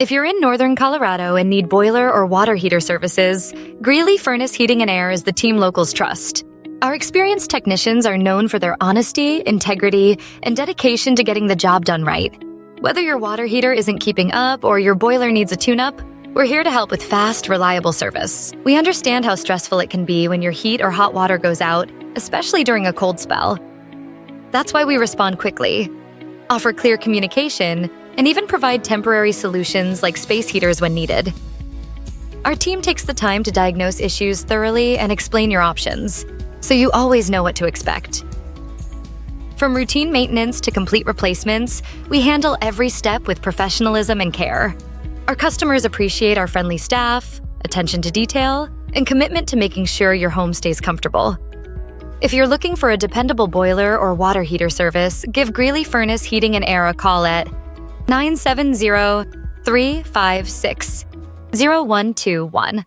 If you're in northern Colorado and need boiler or water heater services, Greeley Furnace Heating and Air is the team locals trust. Our experienced technicians are known for their honesty, integrity, and dedication to getting the job done right. Whether your water heater isn't keeping up or your boiler needs a tune-up, we're here to help with fast, reliable service. We understand how stressful it can be when your heat or hot water goes out, especially during a cold spell. That's why we respond quickly, offer clear communication, and even provide temporary solutions like space heaters when needed. Our team takes the time to diagnose issues thoroughly and explain your options, so you always know what to expect. From routine maintenance to complete replacements, we handle every step with professionalism and care. Our customers appreciate our friendly staff, attention to detail, and commitment to making sure your home stays comfortable. If you're looking for a dependable boiler or water heater service, give Greeley Furnace Heating and Air a call at 970-356-0121.